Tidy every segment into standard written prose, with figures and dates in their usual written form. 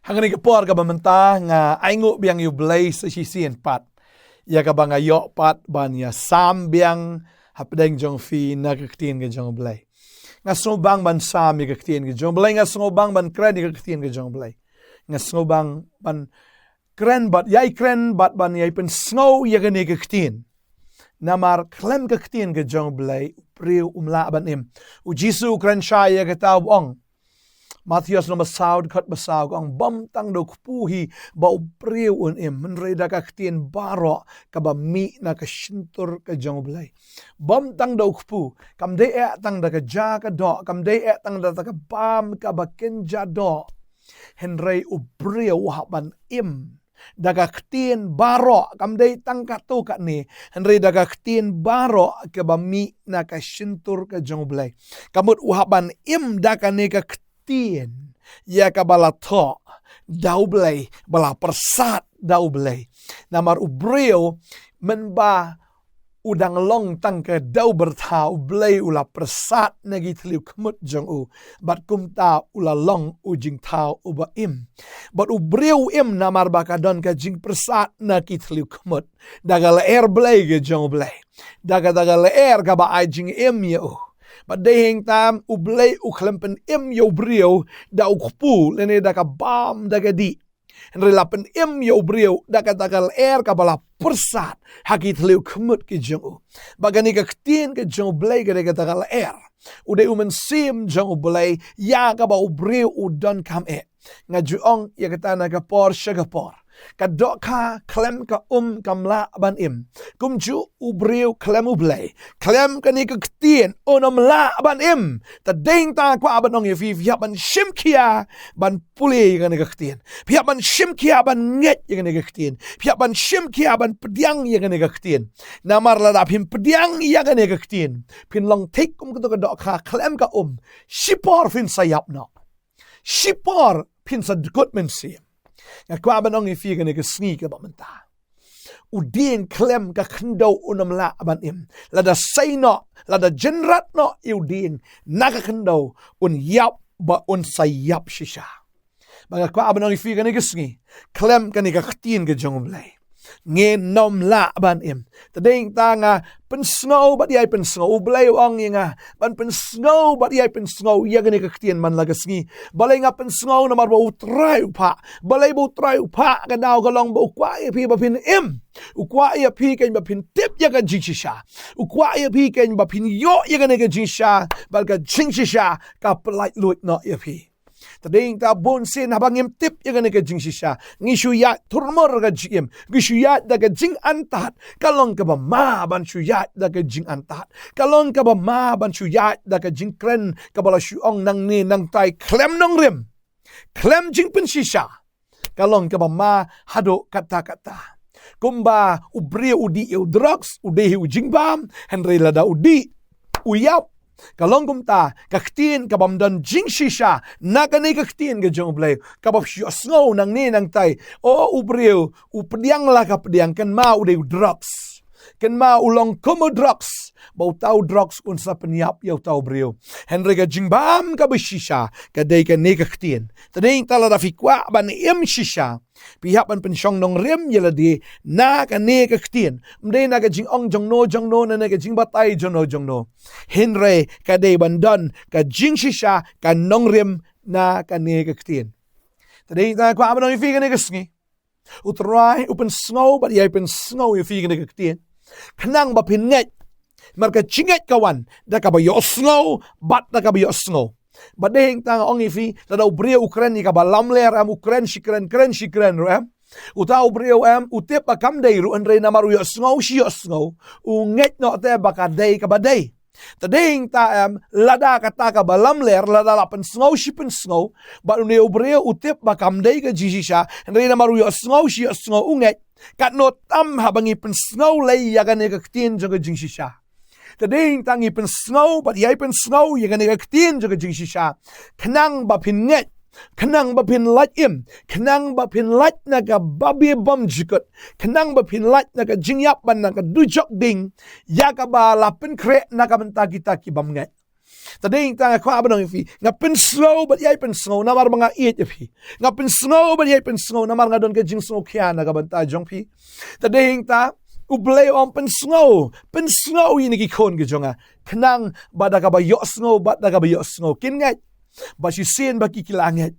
Hangani kapor ka bamenta nga aingo biang yu blay sa sisien pat. Ya ka ba nga yo pat ban ya sam biang hapdeng jong fi na kaktin ka jong blay. Nga snobang ban sam ya kaktin ka jong blay. Nga snobang ban kren ya kaktin ka jong blay. Nga snobang ban kren bat yay kren bat ban yay pen snow ya gani kaktin. Namar klem kaktin ka jong blay priu umla ban im. U Jisu kren siya ya kataw ong. Matthews no masaud kat masaud ang bam tang do kupuhi ba upriu un im menreda kaktin baro ka ba mi na ka shintur ka jong blay. Bam tang do kupu kam de e tang da ka ja ka do kam de e tang da ka bam ka ba kenja do. Henry upriu haban im daga ktin baro kam de tang ka to ka ni henry daga ktin baro ka ba mi na ka shintur ka jong blay. Kamut uhaban im daga ni ka tien ya kabala to daublay bala persat daublay namar ubreo menba udang long tang ke dau bertau blay ula persat nagi tliu kemut jong u bat kumta ula long ujing tau uba im bat ubreo im namar bakadon ka jing persat nagi tliu kemut daga air blay ke jong blay daga air ka ba ai jing im ya u But dehing tam ublay uklempen im yo brio da ukpu lene da ka bam da di. Henry lapen im yo brio da ka tagal air ka bala persat hakit leu kemut ki jong. Bagani ka ktin ke jong blay ka tagal air. Ude umen sim jong blay ya ka ba ubrio udon kam e. Nga juong ya kata na ka por shagapor. Kadok ka klem ka kamla ban im. Kumju ubriu klem ublay. Klem ka ni kaktin unom la ban im. Tadeng ta kwa ban ong yafi fiya ban shimkia ban puli ka ni kaktin. Fiya ban shimkia ban nget ya ka ni kaktin. Fiya ban shimkia ban pediang ya ka ni kaktin. Namar ladap him pediang ya ka ni kaktin. Pin long take kuto kadok ka klem ka Shipor fin sayap no. Shipor pin sa dukut men siyam. Nga kwa ba nong ifi ka nag-sngi ka ba menta. Udin klem ka kendo unam la aban im. Lada say no, lada jenrat no, udin nakakendo un yap ba un sayap shisha. Mga kwa ba nong ifi ka nag-sngi. Klem ka nag-aktin ka jong umlay. Nge nom la ban im. Tadeng ta nga pensnow bat yay pensnow. Ublay ang nga ban pensnow bat yay pensnow. Iya gani kaktian man lagasngi. Balay nga pensnow na marba utray upa. Balay ba utray upa. Kadaw kalong ba ukwa pi ba pin im. Ukwa pi kany ba pin tip ya ka jingshisha. Ukwa pi kany ba pin yo ya gani ka jingsha. Bal ka jingshisha ka pelait luit no ya pi. Tading ta bonsin habang im tip ya ka jingshisha. Ngishuyat turmor ka jim. Ngishuyat da ka jing antat. Kalong ka ba ma ban shuyat da ka jing antat. Kalong ka ba ma ban shuyat da ka jing kren kabala shuong nang ni nang tai klem Nongkhryiem. Klem jing penshisha. Kalong ka ba ma hado kata-kata. Kumba ubri udi u drugs udehi ujing bam henry lada udi uyap. Kalong kumta kaktin kabamdan jing shisha nakani kaktin ka jong blay kabab snow nang ni nang tay o ubriu upediang la ka pediang kan ma ude drugs kan ma ulong komo drugs bau tau drugs unsa penyap yau tau briu henry ka jing bam ka shisha ka dei ka ni kaktin tadeng tala da fikwa ban im shisha pihak ban pensyong Nongkhryiem yeladi na ka ni kaktin mde na ka jing ong jong no na ka jing batay jong no henry ka dei bandon ka jing shisha ka Nongkhryiem na ka ni kaktin tadeng ta kwa ban ifi ka ni kasngi utray upen snow but yay pen snow ifi ka ni kaktin kanang ba pinget marka chinget kawan da ka ba yo snow bat da ka ba yo snow badeng tang ong ifi da ubrio Ukraine ka ba lamler am Ukraine shikren ram uta ubrio am utep ba kam dei ru andre na maru yo snow unget no te ba ka dei ka ba dei tadeng ta am lada kata ka ba lamler lada lapen snow ba ne ubrio utep ba kam dei ka jisisha andre na maru yo snow unget kat no tam habangi pen snow lay ya ka ne ka tin jong jisisha Tadeng tangi pen snow, but yay pen snow, you gonna kaktin jaga jingshisha. Kanang ba pin net, kanang ba pin lat im, kanang ba pin lat naga babi bom jikot, kanang ba pin lat naga jingyap ban naga dujok ding, yaka ba lapin kre naga mentaki-taki bam net. Tading ta kwa ba nang fi nga pen snow but yai pen snow namar mga eat fi nga pen snow but yai pen snow namar nga don ka jing snow kya na ka banta jong fi tading ta ublay om pen snow ini ki kon ge jonga knang bada ka ba yo snow bada ka ba yo snow kin ngai ba si sen ba ki kilanget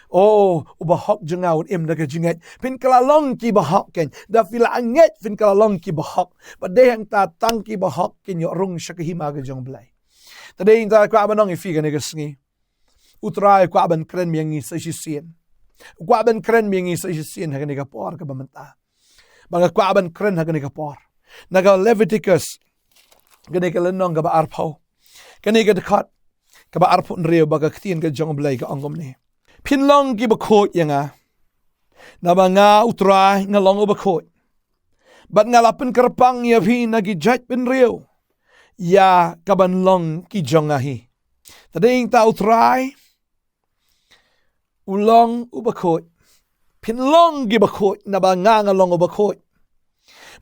oh ubahok jonga un em da ka jinget pin kalalong ki bahok ken da fila anget pin kalalong ki bahok ba de hang ta tang ki bahok kin yo rung shakahima ge jong blai tading ta kwa banong ifi ka negasngi utrai kwa ban kren miangi sa sien kwa ban kren miangi sa sien ha ka por ka bamanta banga kwa ban kren ha ka por naga Leviticus gane ka lenong ka ba arpau kane ka dekat ka ba arpun reo baga ktien ka jong blai ka angom ni pinlong ki ba khot yanga na ba nga utrai nga long ba khot bat nga lapen kerpang ya vi na gi jat ben reo ya kabanlong ki jongahi tading ta utrai ulong ubakot pinlong gibakot na ba nga long ubakot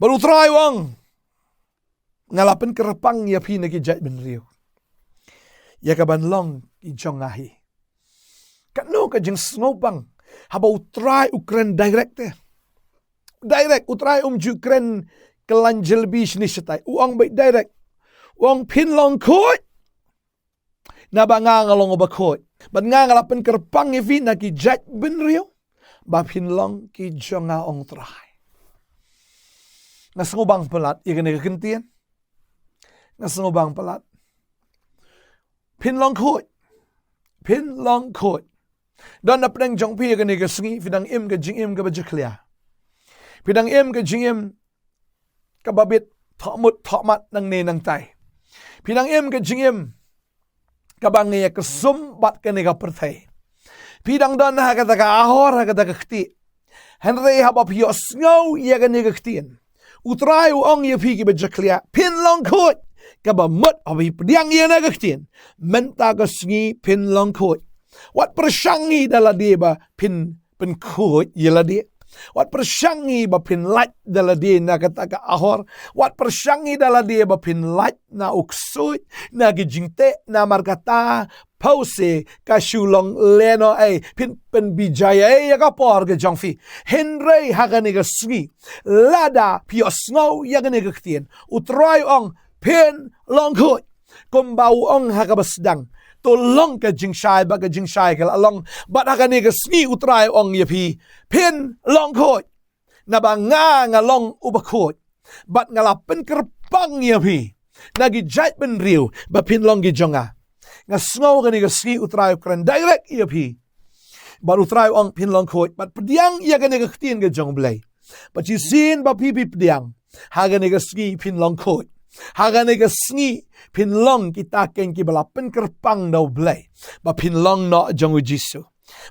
baru utrai wang ngalapen kerpang ya pina ki jat ben rio ya kabanlong ki jongahi kano ka jeng snobang haba utrai ukren direct utrai jukren kelanjel bis ni setai uang baik direct wong pinlong khot na ba nga ngalong ba khot ban nga ngalapen kerpang ifi na ki jat ben rio ba pinlong ki jonga ong trai ngasngubang pelat igane kentian ngasngubang pelat pinlong khot don na pneng jong pi igane ka sngi fidang im ka jing im ka bajklia fidang im ka jing im ka babit thomut thomat nang ne nang tai pinang em ke jingem kabang ya kesum bat ke nega perthai pidang don ha kata ka ahor ha kata ka khti henry ha ba pio snow ya ke nega ktien utrai ong ye phi ki bejaklia pin long khot ka ba mut abi pdiang ye nega ktien menta ka sngi pin long khot wat pershangi dala deba pin khot ye la de wat persyangi ba pinlat dala di na kataka ahor. Wat persyangi dala di ba pinlat na uksut na gijingte na markata pause ka Shillong leno ay pinbijaya ay yakapor ka jangfi. Henry haganiga sgi lada piosngaw yaganiga ktien. Utray ang pin longhut kumbau ang hakabasdang. Tolong ka jingshai ba ka jingshai ka along bat hakaniga sgi utray ang yapi pin longhut na ba nga long ubakut bat ngalapen kerpang yapi nagijait ben riu ba pin long gijonga nga sngaw kaniga sgi utray kran direct yapi bat utray ang pin longhut bat pediang ya kaniga ktien ka jong blay bat jisin ba pipi pediang haganiga sgi pin longhut haganiga sgi pinlong kita ken ki balapen kerpang daw blay ba pinlong no jong ujisu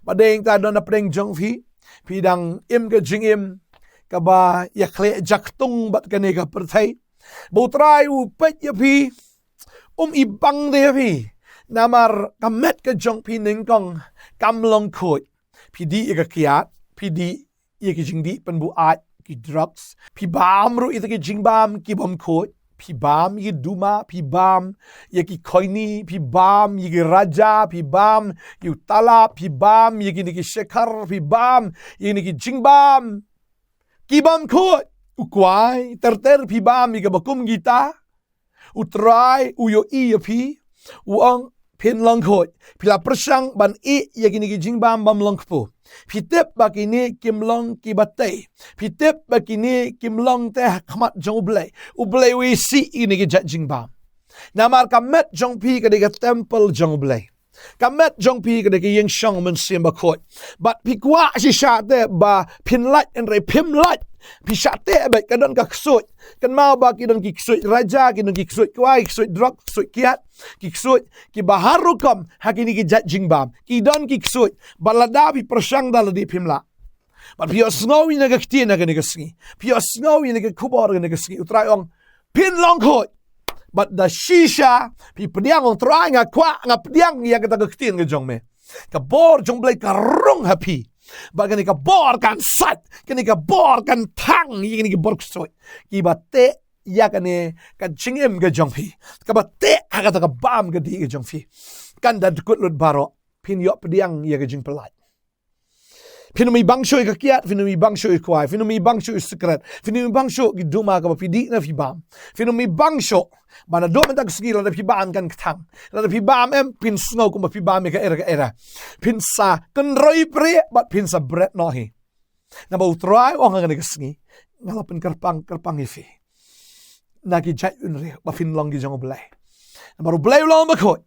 badeng ta don na preng jong fi pidang im ka jingim ka ba yakle jaktung bat kaniga perthai butrai u pet ya pi ibang de pi namar kamet ka jong pi ningkong kamlong khot pidi ka kiat pidi ye ki jingdi penbuat ki drugs pi bam ru ite ki jingbam ki bom khot pi bam ye duma pi bam ye ki koini pi bam ye ki raja pi bam ye tala pi bam ye ki shekhar pi bam ye ki jingbam ki bam khot ukwai terter pi bam ye bakum gita utrai uyo i pi uang pin long khot pila persang ban i ye ki jingbam bam long pu pitep bakini kimlong kibatay pitep bakini kimlong teh khamat jong ublay we si ini ki judging bam namar kamet jong pi ka de temple jong ublay kamet jong pi ka de yeng shong men sim bakot but pikwa si shate ba pinlat en re pimlat pi shate ba kadon ka ksut kan mau ba kidon ki ksut raja kidon ki ksut kwai ksut drop ksut kiat ki ksut ki baharukam hakini ki judging bam kidon ki ksut balada pi persang dal di pimla but pi snow ni ga kti na ga ni ski pi snow ni ga khubor ga ni ski utrai ong pin long khot but the shisha pi pediang ong try nga kwa nga pediang ya kata ga kti ga jong me ka bor jong blai ka rong happy bagan ka bor kan sat kini ka bor kan tang yini ka bor ksoi ki bate ya kan ne ka jingem ga jong phi ka ba te ha ka bam ga di ga jong phi kan da kut lut baro pin yo pediang ya ga jing pelat pin mi bang shoy ka kiat pin mi bang shoy kwai pin mi bang shoy secret pin mi bang shoy gi duma ka ba pidi na phi bam pin mi bang shoy mana do man tak sgi la phi bam kan thang la phi bam em pin snow ko ba phi bam ka era pin sa kan roi pre bat pin sa bread no hi na ba utrai ong nga ka sgi ngalapen kerpang ifi nagi jai unre ba fin long gi jong blai na baru blai long ba khoi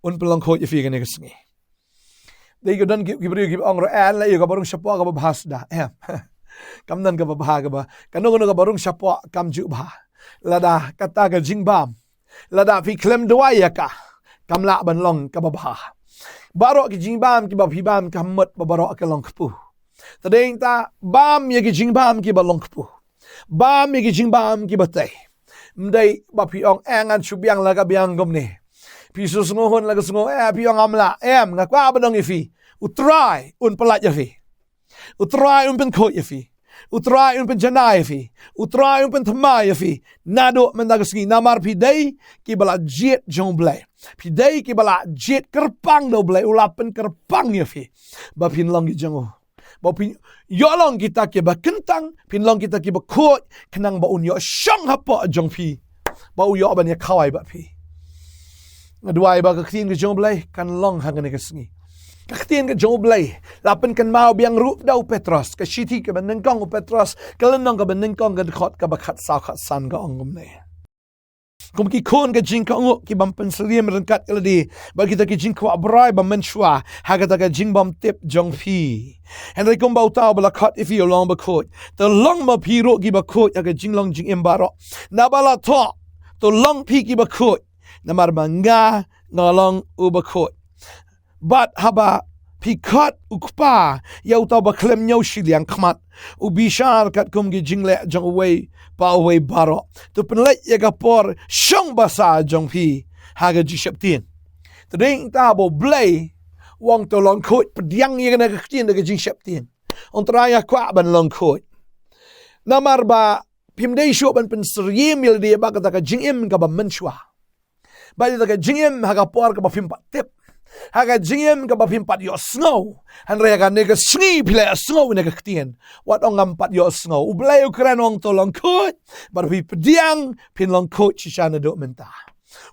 un pelong khoi ifi ka ne ka sgi dei go dan gi gi ong ro an la yo ka barung shapo ka ba bahas da em kam nan ka ba bha ka ba kanu ka barung shapo kam ju bha lada kata ka jingbam lada phi klem dwa ya ka kam la ban long ka ba bha baro ki jingbam ki ba phi bam kam mot ba baro ka long kpu tadeng ta bam ye ki jingbam ki ba long kpu bam ye ki jingbam ki ba tai mdai ba phi ong angan chu biang la ka biang gom ne phi su sngo hon la ka sngo phi ong amla em nga kwa ba dong ifi utrai un pelat ya fi utrai un pen kho ya fi utrai un pen janai fi utrai un pen thmai fi nado men daga sgi namar phi dei ki bala jet jong blai phi dei ki bala jet kerpang do blai ulapen kerpang ya fi ba phin long gi jong ba phin yo long kita ki ba kentang phin long kita ki ba khot khnang ba un yo shang ha pa jong phi ba u yo ba ne khawai ba phi ngadwai ba ka khin gi jong blai kan long ha ga ne ka sgi kaktian ke jong blai lapen kan mau biang rup dau Petros ka shiti ka beneng kong Petros kalenong ka beneng kong ka khot ka bakhat sa khat san ka ongom ne kum ki khon ka jing ka ngo ki bam pen sriem ran kat eladi ba kita ki jing kwa brai ba menshwa ha ka ta ka jing bam tip jong phi and they kum bau ta bala khat if you long ba khot the long ma phi ro ki ba khot ka jing long jing embaro na bala to to long phi ki ba khot na mar manga ngolong u ba khot but haba pikat ukpa yau tau ba klem nyau shiliang khmat ubishar kat kum gi jingle jong away pa away baro to penlet ya ka por shong basa jong phi haga ji shaptin tading ta bo blay wong to long khot pediang ya na ka tin ga jing shaptin on traya kwa ban long khot namar ba pimdei sho ban pen sriem yel de ba ka jing im ka ba menshwa ba de ka jing im haga por ka ba pim pa tip haga jingem ka bapim pat yo snow han re ka ne ka sngi pile snow ne ka ktien wat ongam pat yo snow u blai ukran ong to long khot bar pi pediang pin long khot chi chana do menta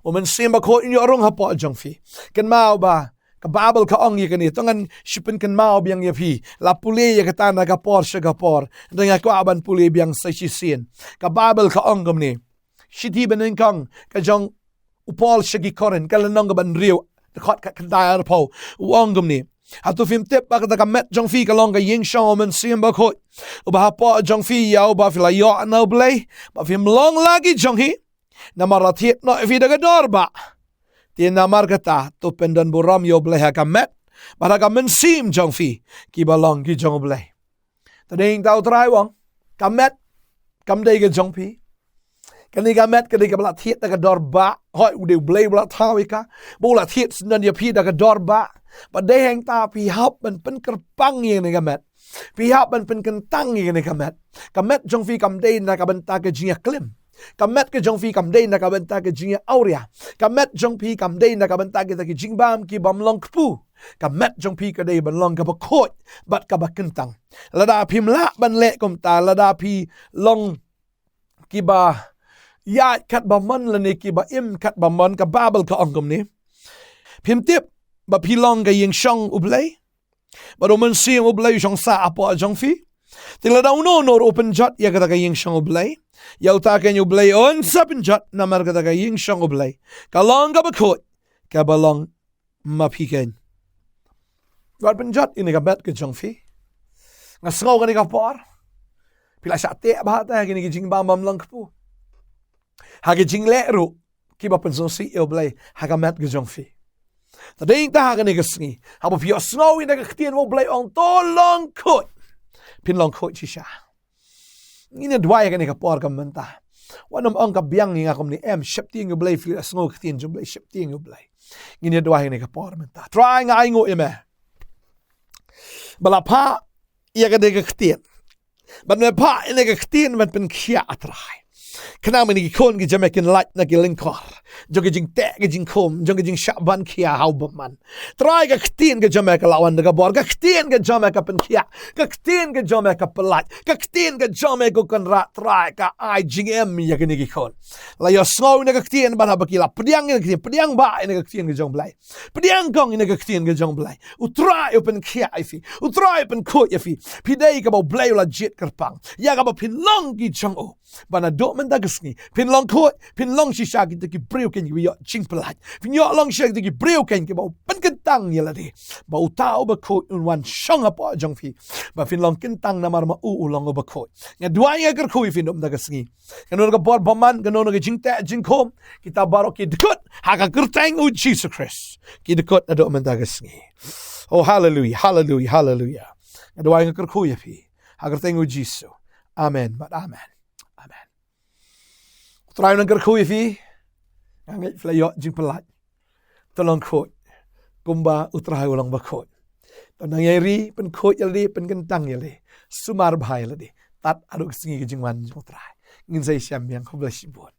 o men sim ba khot in yo rong ha po jong fi ken mau ba ka babel ka ong ye ka ni tongan shipin ken mau biang ye phi la pule ye ka tana ka por sha ka por denga ko aban pule biang sa chi sin ka babel ka ong gom ni shiti benen kang ka jong upol shagi koren ka lanong ban riu khot ka dai po wongum ni hatu film tip ba ka met jong fi ka long ka ying shom men sim ba khot u ba po jong fi yao ba fi la yo no blay ba film long lagi jong hi na marathit no fi da dor ba tin na markata to pendan buram yo blay ha ka met ba ka men sim jong fi ki ba long ki jong blay tading tau trai wong ka met kam dei ka jong fi kani ka met kani ka bla thiet da ka dor ba hoi u de blay bla thawi ka bo la thiet nan ya phi da ka dor ba ba de heng ta phi hap ban pen kerpang ye ni ka met phi hap ban pen kentang ye ni ka met jong fi kam de na ka ban ta ka jia klim ka met ka jong fi kam de na ka ban ta ka jia auria ka met jong fi kam de na ka ban ta ka jing bam ki bam long kpu ka met jong phi ka de ban long ka ba khot bat ka ba kentang la da phim la ban le kom ta la da phi long ki ba ya kat ba man la ne ki ba im kat ba man ka babel ka ongom ni phim tip ba phi long ga ying shong ublay ba do man sim ublay shong sa apo jong fi tila da uno no open jot ya ka ying shong ublay ya ta ka you blay on seven jot na mar ka ying shong ublay ka long ka ba khot ka ba long ma phi ken wat pen jot ini ka bet ka jong fi nga sngo ka ni ka por pila sa te ba ta ki ni jing bam bam long kpu hage jing le ru ki ba pen so si e blay haga met ge jong fi ta ding ta haga ne ge sngi ha bo pio snow in ge ktien wo blay on to long khot pin long khot chi sha ni ne dwai ge ne ka por ka menta wanam ong ka biang nga kom ni em shep ting ge blay fi snow ktien jong blay shep ting ge blay ni ne dwai ne ka por menta try nga ai ngo e me bala pa ia ge de ge ktien ban me pa in ge ktien met pen khia atrai Kenapa ni kon ke jamakin light na ke lingkar. Jong ke jing tek ke jing kom, jong ke jing syaban kia hau beman. Trai ke ketin ke jamak lawan de bor, ke ketin ke jamak pen kia, ke ketin ke jamak pelat, ke ketin ke jamak kon rat trai ka ai jing em ya ke ni kon. La yo snow ne ke ketin ban habakila, pediang ne ke pediang ba ne ke ketin ke jong blai. Pediang kong ne ke ketin ke jong blai. Utrai pen kia ifi, utrai pen ko ifi. Pidai ke bau blai la jit kerpang. Ya ka ba pinlong ki jong o. Bana dok mendagesni pinlong ko pinlong shisha kita ki breu ken ki yo ching pelat pinyo long shak ki breu ken ki bau pen kentang ya ladi bau tau ba ko un wan shong apa jong fi ba pinlong kentang na mar ma u long ba ko ya dua ya ker ko fi nom dagesni kanon ga bor baman kanon ga jing ta jing kom kita baro ki dekut ha ka kertang u Jesus Christ ki dekut na dok mendagesni oh hallelujah hallelujah hallelujah dua ya ker ko ya fi ha kertang u Jesus amen but amen Trai nang kerkui fi, ngai flayot jing pelat, tolong kot, kumba utrai ulang bakot. Tanang yari pen kot yali pen kentang yali, sumar bahai yali, tat aduk singi ke jingwan jing utrai. Ngin saya siam yang kau belasibun.